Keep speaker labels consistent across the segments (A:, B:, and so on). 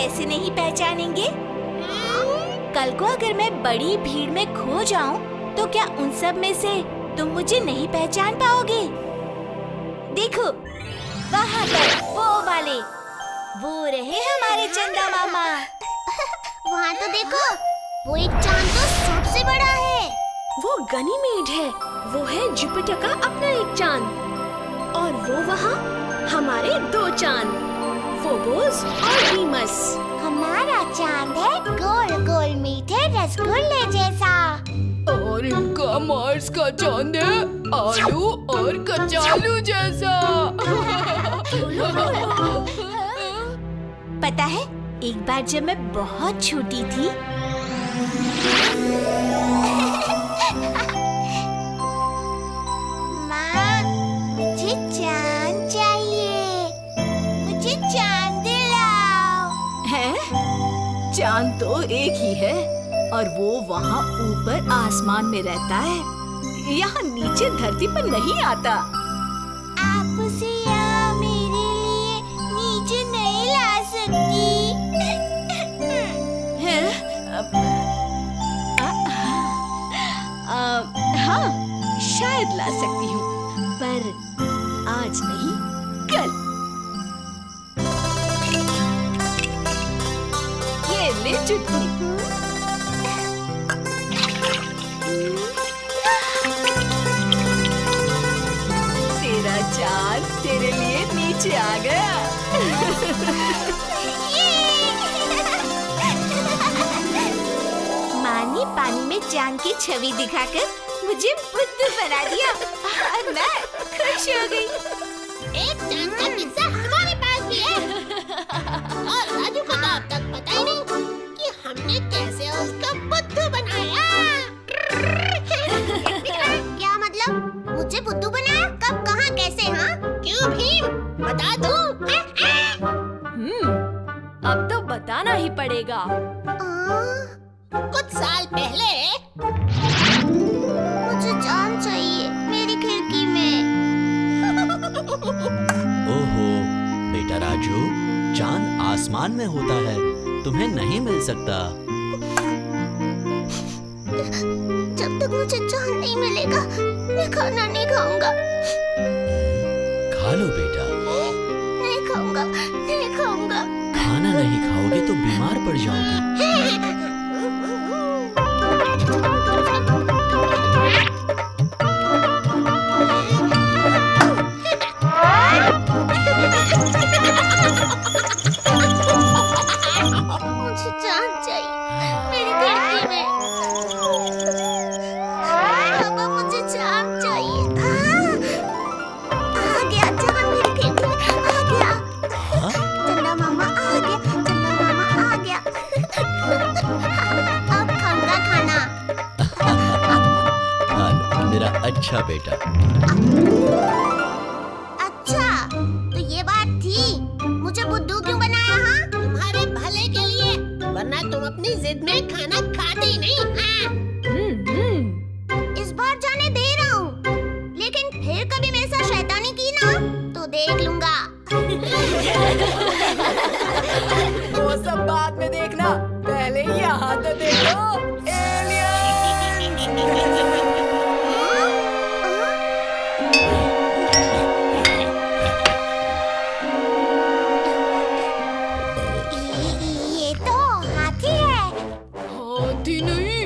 A: कैसे नहीं पहचानेंगे? कल को अगर मैं बड़ी भीड़ में खो जाऊं, तो क्या उन सब में से तुम मुझे नहीं पहचान पाओगे? देखो, वहाँ पर वो वाले, वो रहे हमारे चंदा मामा।
B: वहाँ तो देखो, वो एक चांद तो सबसे बड़ा है।
C: वो गनीमेड है, वो है जुपिटर का अपना एक चांद। और वो वहाँ हमारे 2 चांद, फोबोस और डीमस।
B: हमारा चांद है गोल गोल मीठे रसगुल्ले जैसा।
D: और इनका मार्स का चांद है आलू और कचालू जैसा।
A: पता है, एक बार जब मैं बहुत छोटी थी,
B: माँ, मुझे चांद चाहिए, मुझे चांद दिलाओ।
A: है? चांद तो एक ही है और वो वहाँ ऊपर आसमान में रहता है, यहाँ नीचे धरती पर नहीं आता।
B: आप उसे यहाँ मेरे लिए नीचे नहीं ला सकती।
A: है? हाँ, शायद ला सकती हूँ, पर आज नहीं, कल। ये ले चुटकी। तेरा चांद तेरे लिए नीचे आ गया। माँ ने पानी में चांद की छवि दिखाकर मुझे बुद्धू बना दिया और मैं खुश हो गई।
B: एक चांद का किस्सा हमारे पास भी है। और राजू को तो अब तक पता ही नहीं कि हमने कैसे उसका बुद्धू बनाया। क्या मतलब? मुझे बुद्धू बनाया? कब, कहाँ, कैसे? हाँ, क्यों भीम? बता दूं?
C: अब तो बताना ही पड़ेगा।
B: कुछ साल पहले मुझे चांद चाहिए मेरी खिड़की में।
E: ओहो, बेटा राजू, चांद आसमान में होता है, तुम्हें नहीं मिल सकता।
B: जब तक मुझे चांद नहीं मिलेगा, मैं खाना नहीं खाऊंगा।
E: खा लो बेटा।
B: नहीं खाऊंगा, नहीं खाऊंगा।
E: खाना नहीं खाओगे तो बीमार पड़ जाओगी।
B: मुझे चांद चाहिए मेरी खिड़की में। पापा, मुझे चांद चाहिए। आ गया चांद मेरी खिड़की में, आ गया।
E: हाँ?
B: चंदा मामा आ गया, चंदा मामा आ गया। अब खाऊंगा खाना।
E: खा लो मेरा अच्छा बेटा।
B: अच्छा, तो ये बात थी। मुझे बुद्धू क्यों बनाया? हाँ, तुम्हारे भले के लिए, वरना तुम अपनी जिद में खाना खाते ही नहीं। हाँ। इस बार जाने दे रहा हूँ, लेकिन फिर कभी मेरे साथ शैतानी की ना, तो देख लूंगा।
D: वो सब बाद में देखना, पहले यहाँ तो देखो।
B: ये तो हाथी है।
D: हाथी नहीं,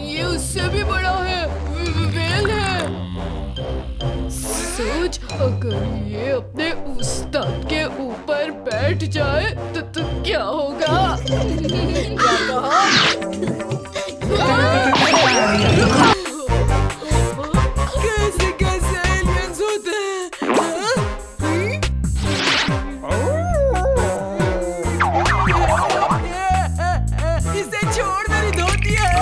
D: ये उससे भी बड़ा है, वेल है। सोच, अगर ये अपने उस्ताद के ऊपर बैठ जाए तो क्या होगा? क्या कहा? कैसे कैसे एलियंस होते हैं? इसे छोड़, मेरी धोती है।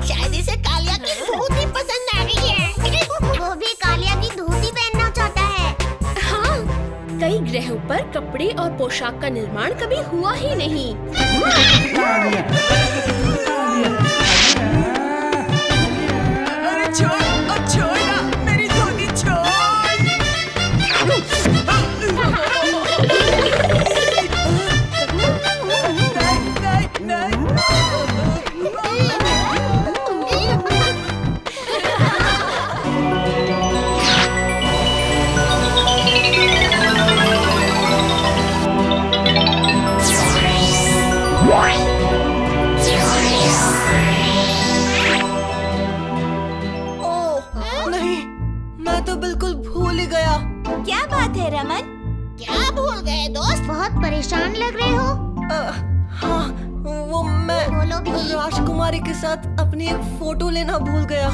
B: शायद इसे कालिया की धोती पसंद आ गई है। वो भी कालिया की धोती पहनना चाहता है।
C: हाँ, कई ग्रहों पर कपड़े और पोशाक का निर्माण कभी हुआ ही नहीं।
D: अरे छोड़, अब छोड़ ना, मेरी धोती छोड़।
A: रमन?
B: क्या भूल गए दोस्त? बहुत परेशान लग रहे हो।
F: हाँ, वो मैं
B: बोलो भी।
F: राजकुमारी के साथ अपनी एक फोटो लेना भूल गया।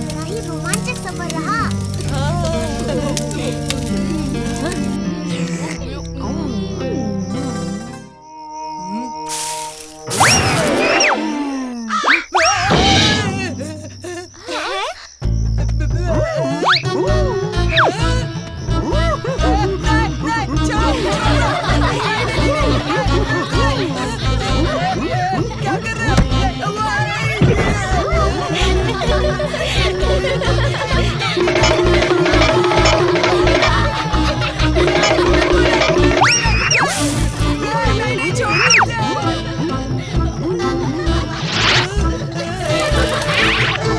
B: बड़ा ही रोमांचक सफर रहा।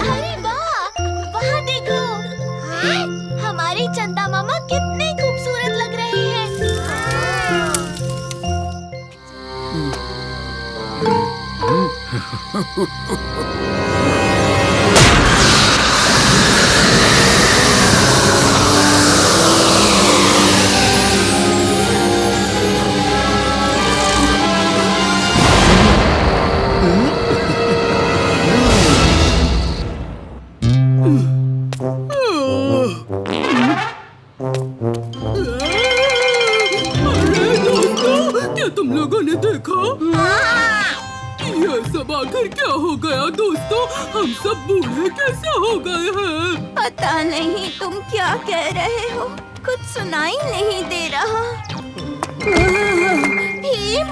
A: अरे वाह, वहाँ देखो। हमारे चंदा मामा कितने खूबसूरत लग रहे हैं।
D: क्या तुम लोगों ने देखा? ये सब आखिर क्या हो गया दोस्तों? हम सब बूढ़े कैसे हो गए हैं?
A: पता नहीं तुम क्या कह रहे हो, कुछ सुनाई नहीं दे रहा। भीम,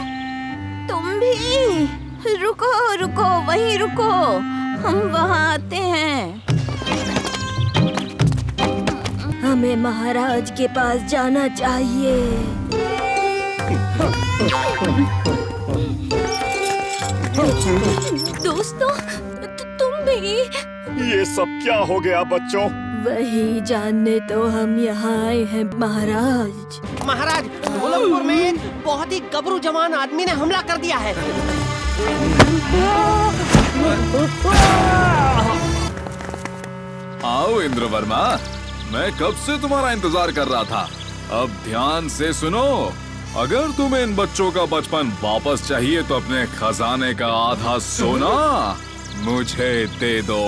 A: तुम भी रुको रुको, वहीं रुको, हम वहाँ आते हैं।
C: हमें महाराज के पास जाना चाहिए।
A: दोस्तों, तुम भी?
G: ये सब क्या हो गया बच्चों?
C: वही जानने तो हम यहाँ आए हैं महाराज।
F: महाराज, ढोलकपुर में एक बहुत ही गबरू जवान आदमी ने हमला कर दिया है।
H: आओ इंद्रवर्मा, मैं कब से तुम्हारा इंतजार कर रहा था। अब ध्यान से सुनो, अगर तुम्हें इन बच्चों का बचपन वापस चाहिए तो अपने खजाने का आधा सोना मुझे दे दो।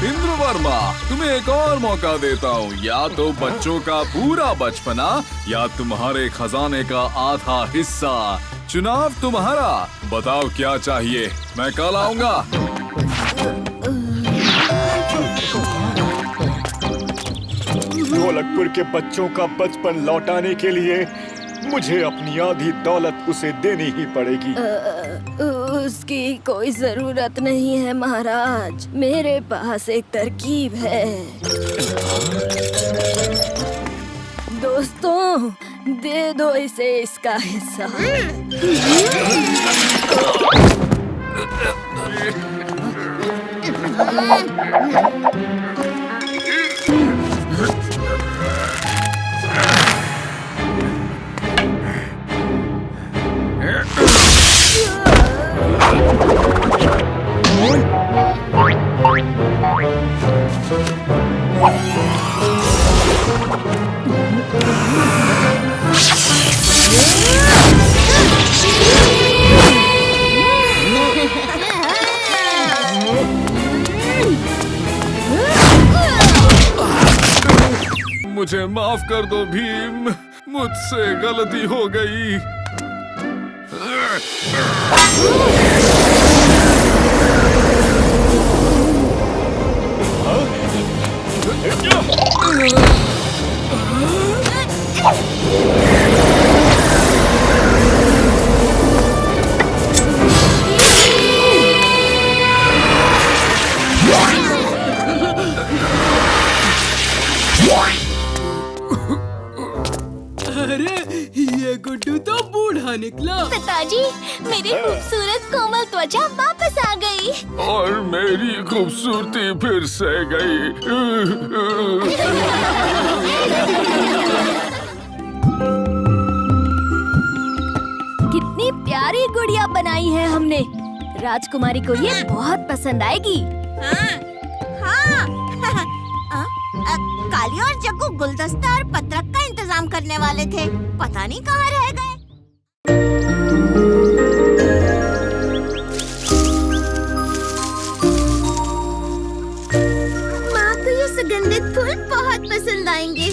H: इंद्रवर्मा, तुम्हें एक और मौका देता हूँ, या तो बच्चों का पूरा बचपना या तुम्हारे खजाने का आधा हिस्सा। चुनाव तुम्हारा, बताओ क्या चाहिए, मैं कल आऊंगा।
G: ढोलकपुर के बच्चों का बचपन लौटाने के लिए मुझे अपनी आधी दौलत उसे देनी ही पड़ेगी।
C: उसकी कोई जरूरत नहीं है महाराज, मेरे पास एक तरकीब है। दोस्तों, दे दो इसे इसका हिस्सा।
H: मुझे माफ कर दो भीम, मुझसे गलती हो गई।
A: खूबसूरत कोमल त्वचा वापस आ गई।
H: और मेरी खूबसूरती फिर से गई।
A: कितनी प्यारी गुड़िया बनाई है हमने। राजकुमारी को ये बहुत पसंद आएगी।
B: काली और जग्गू गुलदस्ता और पत्रक का इंतजाम करने वाले थे, पता नहीं कहाँ रह गए। माँ को ये सुगंधित फूल बहुत पसंद आएंगे।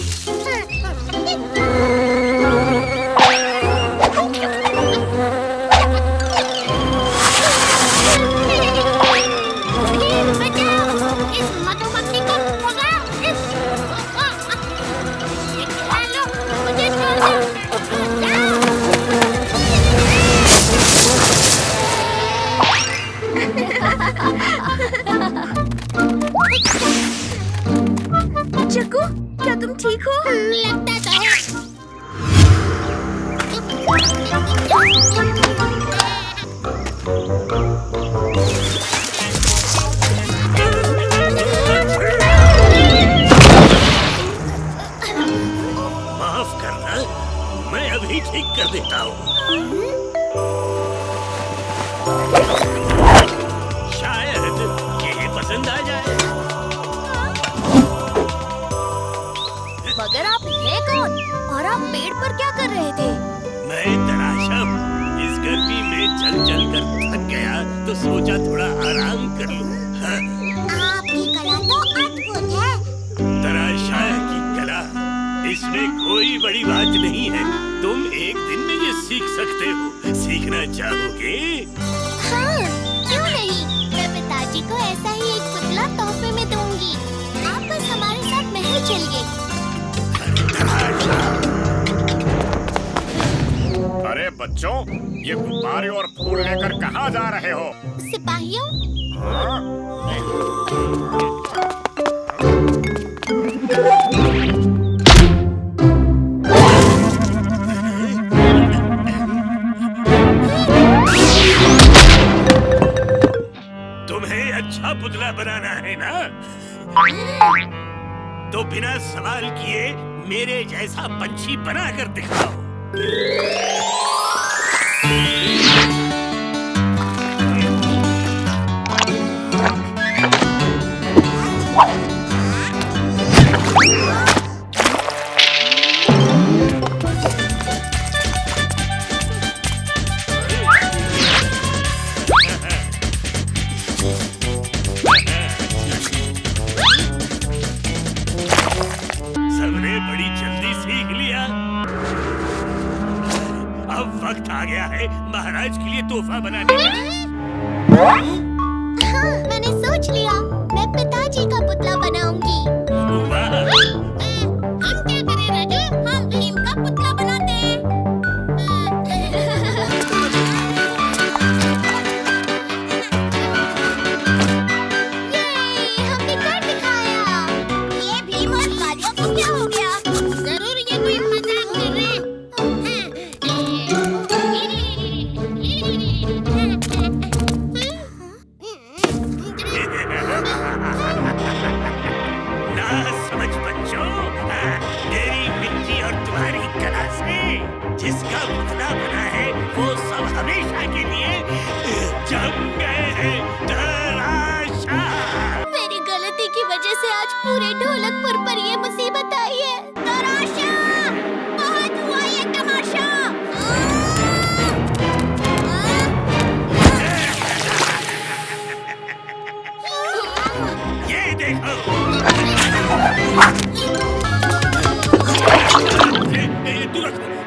A: जग्गू, क्या तुम ठीक हो?
B: लगता तो है।
I: माफ करना, मैं अभी ठीक कर देता हूँ। शायद ये पसंद आ जाए।
A: मगर आप हैं कौन? और आप पेड़ पर क्या कर रहे थे?
I: मैं तराशा हूँ। इस गर्मी में चल चल कर थक गया तो सोचा थोड़ा आराम कर लूँ। हाँ।
B: आपकी कला तो अद्भुत है।
I: तराशा की कला, इसमें कोई बड़ी बात नहीं है। तुम एक दिन में ये सीख सकते हो। सीखना चाहोगे?
B: हाँ, क्यों नहीं? मैं पिताजी को ऐसा ही एक पुतला तोहफे में दूंगी। आप बस हमारे साथ महल चलिए।
G: अरे बच्चों, ये गुब्बारे और फूल लेकर कहाँ जा रहे हो?
B: सिपाहियों,
I: तुम्हें अच्छा पुतला बनाना है ना? तो बिना सवाल किए मेरे जैसा पंछी बना कर दिखाओ। सबने बड़ी जल्दी सीख लिया। अब वक्त आ गया है महाराज के लिए तोहफा बनाने का।
B: हाँ, मैंने सोच लिया। मैं पिताजी का पुतला बनाऊंगी।
I: वाह!
B: हम क्या करें राजू? हम भीम का पुतला बनाते हैं। ये हमने कर दिखाया। ये भीम और कालियों को क्या हो गया? जरूर ये कोई मजाक कर रहे हैं।
I: ना समझ बच्चों, मेरी मिट्टी और तुम्हारी कला से जिसका पुतला बना है वो सब हमेशा के लिए जम गए हैं। तराशा!
B: मेरी गलती की वजह से आज पूरे ढोलकपुर पर ये मुसीबत आई है। तराशा! बहुत हुआ ये तमाशा।
I: ये देखो।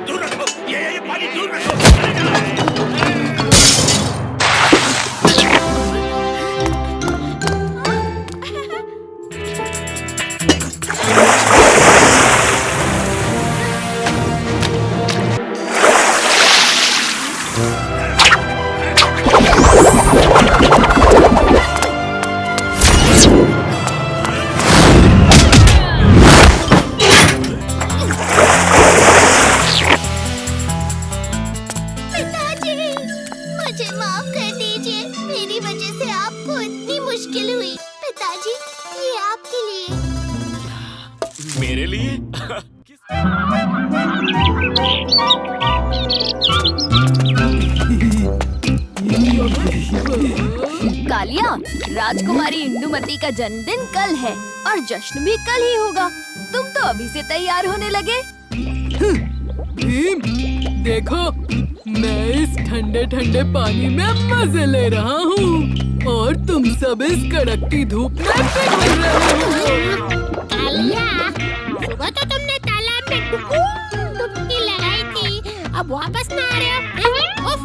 I: दूर रखो, ये पानी दूर रखो।
B: माफ कर दीजिए, मेरी वजह से आपको इतनी मुश्किल हुई। पिताजी, ये आपके लिए।
I: मेरे लिए?
C: कालिया, राजकुमारी इंदुमती का जन्मदिन कल है और जश्न भी कल ही होगा। तुम तो अभी से तैयार होने लगे।
D: भीम, देखो मैं इस ठंडे ठंडे पानी में मजे ले रहा हूँ और तुम सब इस कड़कती धूप में पिघल रहे हो।
B: कालिया, सुबह तो तुमने तालाब में डुबकी लगाई थी, अब वापस ना आ रहे हो? उफ!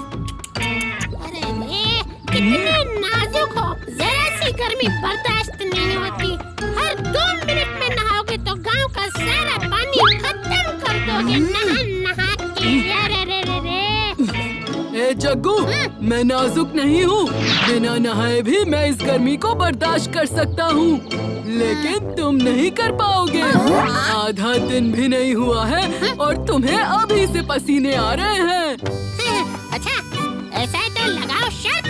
B: अरे रे, कितने नाजुक हो। जरा सी गर्मी बर्दाश्त नहीं होती। हर 2 मिनट में नहाओगे तो गांव का सारा पानी खत्म कर दोगे नहा नहा के। अरे रे रे रे।
D: ए जग्गू, मैं नाजुक नहीं हूँ। बिना नहाए भी मैं इस गर्मी को बर्दाश्त कर सकता हूँ, लेकिन तुम नहीं कर पाओगे। आधा दिन भी नहीं हुआ है और तुम्हें अभी से पसीने आ रहे हैं।
B: अच्छा, ऐसा है तो लगाओ शर्त।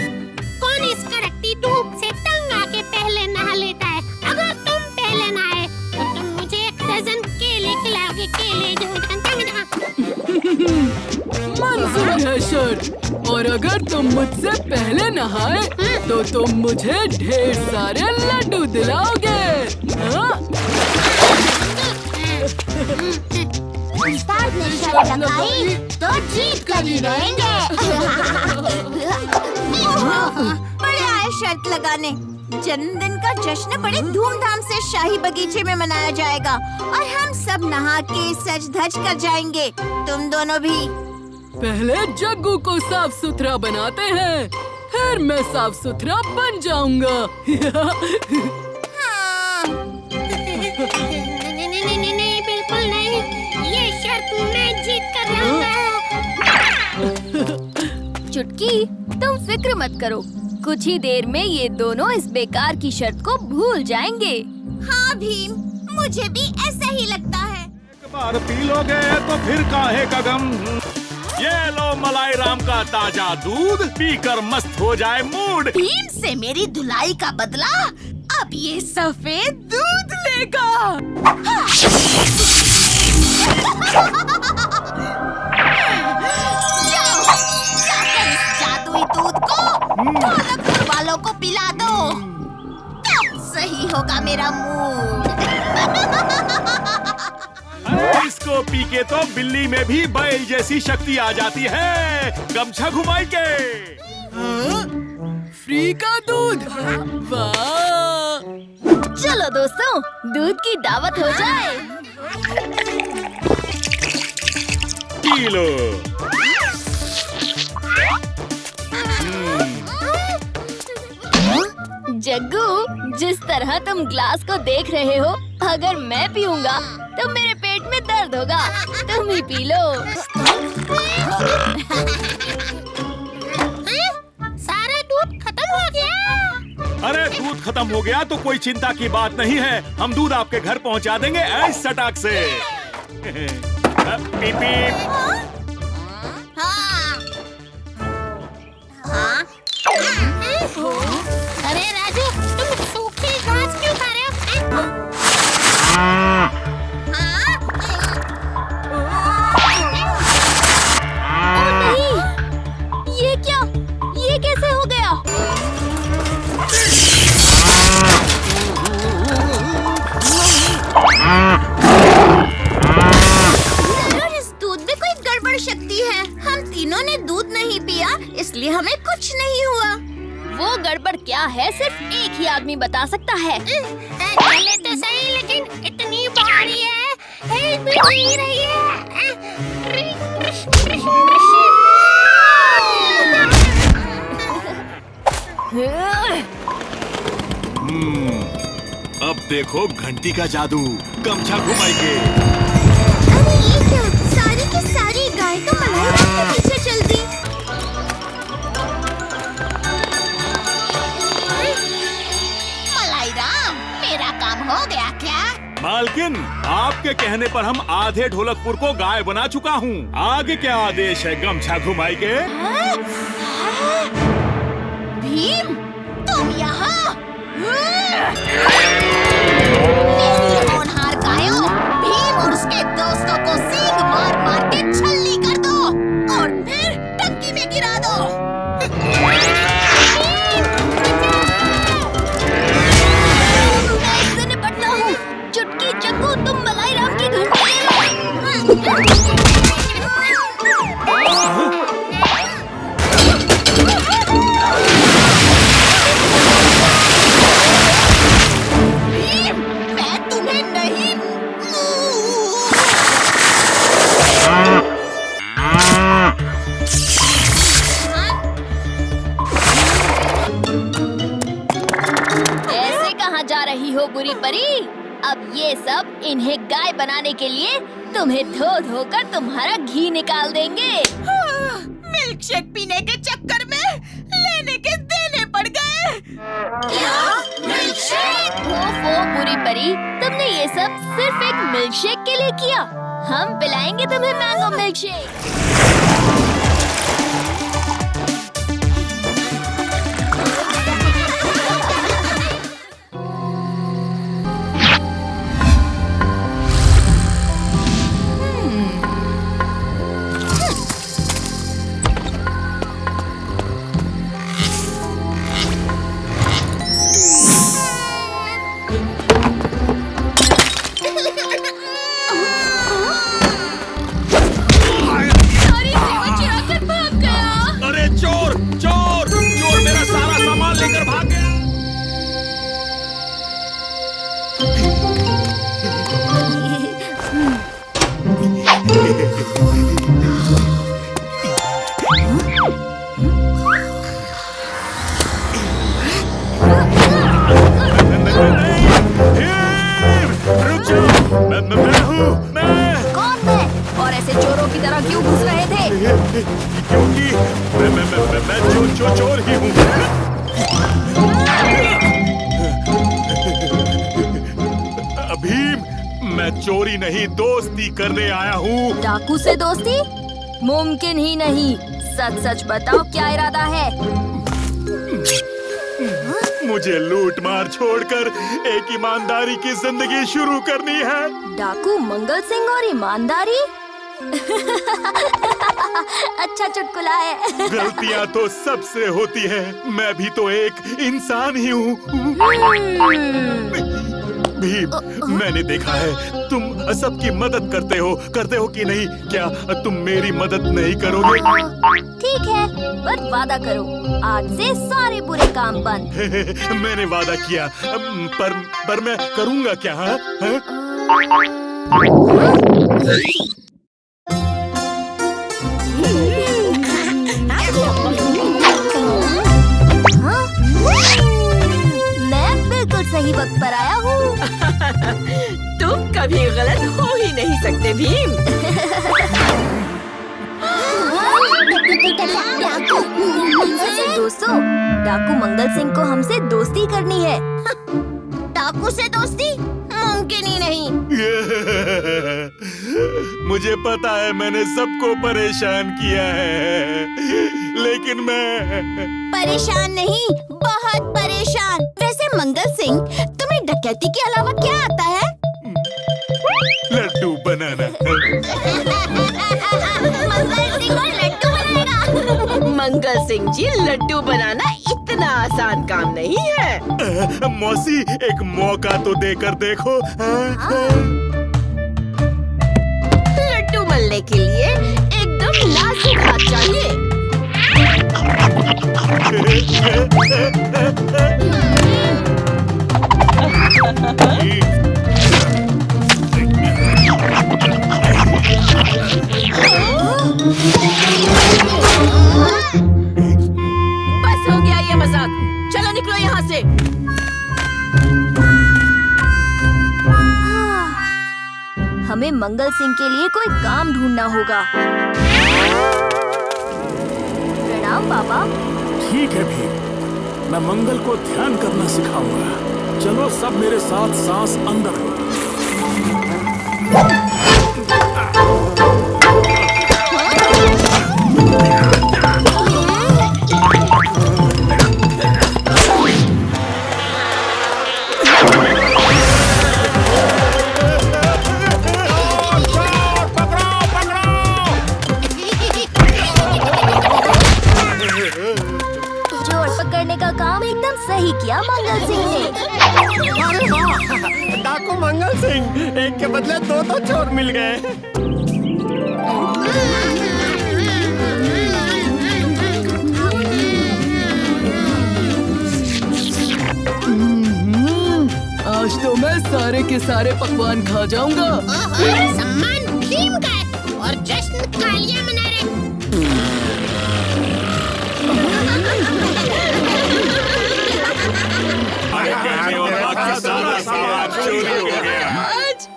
B: कौन इस कड़कती धूप से तंग आके पहले नहा लेता है? अगर तुम पहले नहाए तो तुम मुझे 1 डज़न केले खिलाओगे। केले जो
D: मंजूर है शर्त। और अगर तुम मुझसे पहले नहाए तो तुम मुझे ढेर सारे लड्डू दिलाओगे। हाँ?
B: उस्ताद ने शर्त लगाई तो जीत कर ही रहेंगे।
A: बड़े आए शर्त लगाने। जन्मदिन का जश्न बड़े धूमधाम से शाही बगीचे में मनाया जाएगा और हम सब नहा के सज धज कर जाएंगे। तुम दोनों भी।
D: पहले जग्गू को साफ सुथरा बनाते हैं, फिर मैं साफ सुथरा बन जाऊंगा।
B: नहीं, बिल्कुल नहीं। ये शर्त मैं जीत कर रहूंगा।
C: चुटकी, तुम फिक्र मत करो, कुछ ही देर में ये दोनों इस बेकार की शर्त को भूल जाएंगे।
A: हाँ भीम, मुझे भी ऐसा ही लगता है।
H: एक बार पी लोगे तो फिर काहे का गम। ये लो मलाई राम का ताजा दूध, पीकर मस्त हो जाए मूड।
A: भीम से मेरी धुलाई का बदला अब ये सफेद दूध लेगा। जाओ, जाकर इस जादुई दूध को ढोलकपुर वालों को पिला दो, तब सही होगा मेरा मूड।
H: इसको पी के तो बिल्ली में भी बैल जैसी शक्ति आ जाती है। गमछा घुमाई के।
D: फ्री का दूध, वाह!
C: चलो दोस्तों, दूध की दावत हो जाए।
H: P low.
C: जग्गू, जिस तरह तुम ग्लास को देख रहे हो, अगर मैं पीऊंगा तो मेरे पेट में दर्द होगा। तुम ही पी लो।
B: सारा दूध खत्म हो गया।
H: अरे दूध खत्म हो गया तो कोई चिंता की बात नहीं है, हम दूध आपके घर पहुंचा देंगे ऐस सटाक से। पीप पीप।
B: अरे राजू, तुम सूखी घास क्यों खा रहे हो?
C: ओह नहीं, ये क्या? ये कैसे हो गया?
A: जरूर इस दूध में कोई गड़बड़ शक्ति है। हम तीनों ने दूध नहीं पिया, इसलिए हमें कुछ नहीं हुआ।
C: वो गड़बड़ क्या है, सिर्फ एक ही आदमी बता सकता है।
B: चले तो सही, लेकिन इतनी भारी है, हिल भी नहीं रही है।
H: अब देखो घंटी का जादू, गमछा घुमाएंगे।
A: अरे ये क्या? सारी की सारी गाय तो मलाई राम के पीछे चल दी। मलाई राम, मेरा काम हो गया क्या?
H: मालकिन, आपके कहने पर हम आधे ढोलकपुर को गाय बना चुका हूँ। आगे क्या आदेश है गमछा घुमाई के?
B: मेरी होनहार गायों, भीम और उसके दोस्तों को सींग मार मार के छल्ली कर दो और फिर टंकी में गिरा दो।
C: मैं इससे निपटता हूँ। चुटकी चक्कू तुम मलाई राम की घंटी ले लो।
B: मैं तुम्हें नहीं।
C: ऐसे कहाँ जा रही हो बुरी परी? अब ये सब इन्हें गाय बनाने के लिए तुम्हें धो धो कर तुम्हारा घी निकाल देंगे।
B: मिल्क शेक पीने के चक्कर में लेने के देने पड़ गए। क्या? Milk shake?
C: ओफो बुरी परी, तुमने ये सब सिर्फ एक मिल्क शेक के लिए किया। हम पिलाएंगे तुम्हें मैंगो मिल्क शेक।
I: अरे चोर चोर चोर मेरा सारा सामान लेकर भाग गया। रुक जाओ, मैं हूँ, मैं।
C: कौन मैं? और ऐसे चोरों की तरह क्यों घुस रहे थे?
I: क्योंकि मैं चोर ही हूँ। भीम, मैं चोरी नहीं दोस्ती करने आया हूँ।
C: डाकू से दोस्ती? मुमकिन ही नहीं। सच सच बताओ क्या इरादा है?
I: मुझे लूट मार छोड़कर एक ईमानदारी की जिंदगी शुरू करनी है।
C: डाकू मंगल सिंह और ईमानदारी? अच्छा चुटकुला है।
I: गलतियाँ तो सबसे होती है, मैं भी तो एक इंसान ही हूँ। भीम, मैंने देखा है तुम सबकी मदद करते हो कि नहीं? क्या तुम मेरी मदद नहीं करोगे?
C: ठीक है, पर वादा करो आज से सारे बुरे काम बंद।
I: मैंने वादा किया, पर मैं करूँगा क्या? हाँ?
C: मैं बिल्कुल सही वक्त पर आया हूँ।
J: तुम कभी गलत हो ही नहीं सकते भीम।
C: दोस्तों, डाकू मंगल सिंह को हमसे दोस्ती करनी है।
B: डाकू से दोस्ती मुमकिन ही नहीं।
I: मुझे पता है मैंने सबको परेशान किया है, लेकिन मैं
B: परेशान नहीं, बहुत परेशान। वैसे मंगल सिंह, तुम्हें डकैती के अलावा क्या आता है?
I: लड्डू बनाना।
B: मंगल सिंह और लड्डू बनाएगा।
J: मंगल सिंह जी, लड्डू बनाना इतना आसान काम नहीं है।
I: मौसी, एक मौका तो देकर देखो।
J: लड्डू बनने के लिए एकदम नाजुक हाथ चाहिए। बस हो गया ये मजाक, चलो निकलो यहाँ से।
C: हमें मंगल सिंह के लिए कोई काम ढूंढना होगा। प्रणाम बाबा।
K: ठीक है भीम, मैं मंगल को ध्यान करना सिखाऊंगा। चलो सब मेरे साथ सांस अंदर लो।
A: करने का काम एकदम सही किया मंगल सिंह ने।
F: अरे वाह, डाकू मंगल सिंह, एक के बदले दो तो चोर मिल गए।
D: आज तो मैं सारे के सारे पकवान खा जाऊंगा।
B: सम्मान भीम का है और जश्न कालिया मना रहे।
I: सारा सामान चोरी हो गया।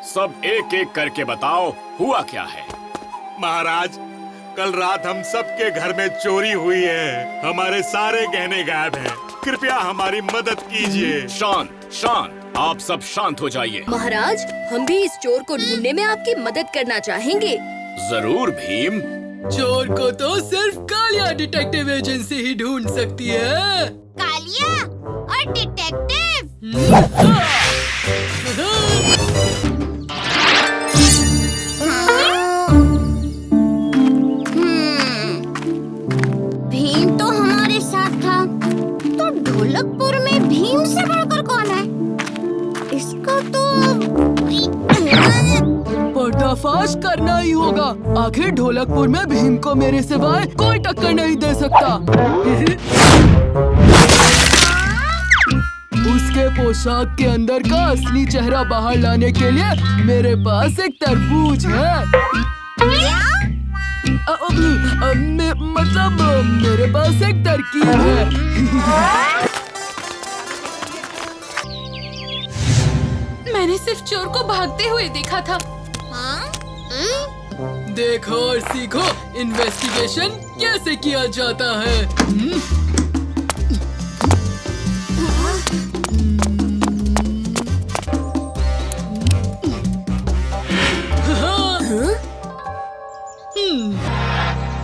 G: सब एक एक करके बताओ, हुआ क्या है?
I: महाराज, कल रात हम सबके घर में चोरी हुई है। हमारे सारे गहने गायब हैं। कृपया हमारी मदद कीजिए।
G: शांत शांत, आप सब शांत हो जाइए।
C: महाराज, हम भी इस चोर को ढूंढने में आपकी मदद करना चाहेंगे।
G: जरूर भीम।
D: चोर को तो सिर्फ कालिया डिटेक्टिव एजेंसी ही ढूंढ सकती है।
B: कालिया और डिटेक्टिव। भीम तो हमारे साथ था, तो ढोलकपुर में भीम से बढ़कर कौन है? इसका तो
D: पर्दाफाश करना ही होगा। आखिर ढोलकपुर में भीम को मेरे सिवाय कोई टक्कर नहीं दे सकता। उसके पोशाक के अंदर का असली चेहरा बाहर लाने के लिए मेरे पास एक तरबूज है। मतलब मेरे पास एक तरकीब है।
A: मैंने सिर्फ चोर को भागते हुए देखा था।
D: देखो और सीखो इन्वेस्टिगेशन कैसे किया जाता है।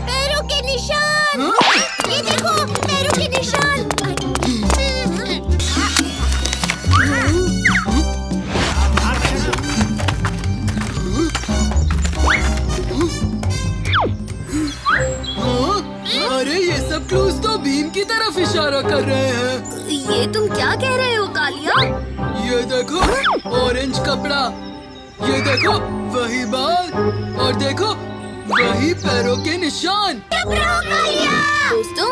B: पैरों के निशान। ये देखो, पैरों के निशान।
D: अरे ये सब क्लूज तो भीम की तरफ इशारा कर रहे हैं।
C: ये तुम क्या कह रहे हो कालिया?
D: ये देखो ऑरेंज कपड़ा, ये देखो वही बाल, और देखो वही पैरों के निशान।
C: दोस्तों,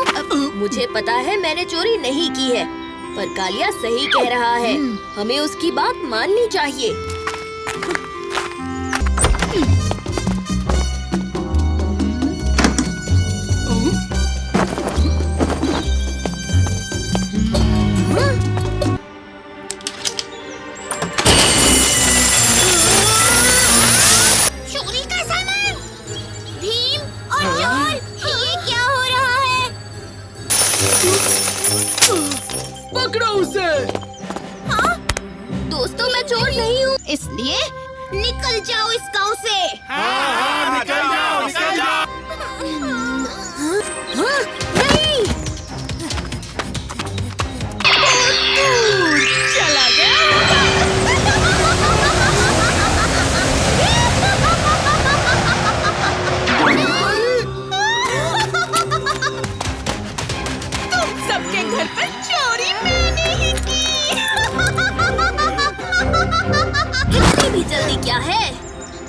C: मुझे पता है मैंने चोरी नहीं की है, पर कालिया सही कह रहा है। हमें उसकी बात माननी चाहिए।
B: चोरी का सामान। भीम और चोर, ये क्या हो रहा है?
D: पकड़ो उसे।
B: हाँ?
C: दोस्तों, मैं चोर नहीं हूँ।
B: इसलिए निकल जाओ इस गांव से।
I: निकल जाओ, निकल जाओ।
C: नहीं,
B: चला गया। तुम सबके घर पर चोरी मैंने ही की।
C: इतनी भी जल्दी क्या है?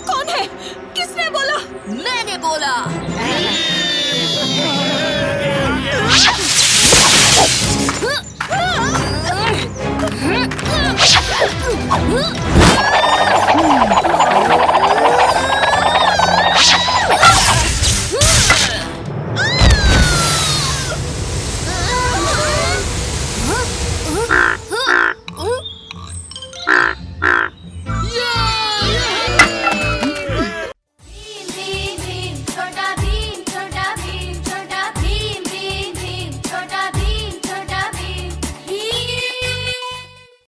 B: कौन है? किसने बोला?
C: मैंने बोला।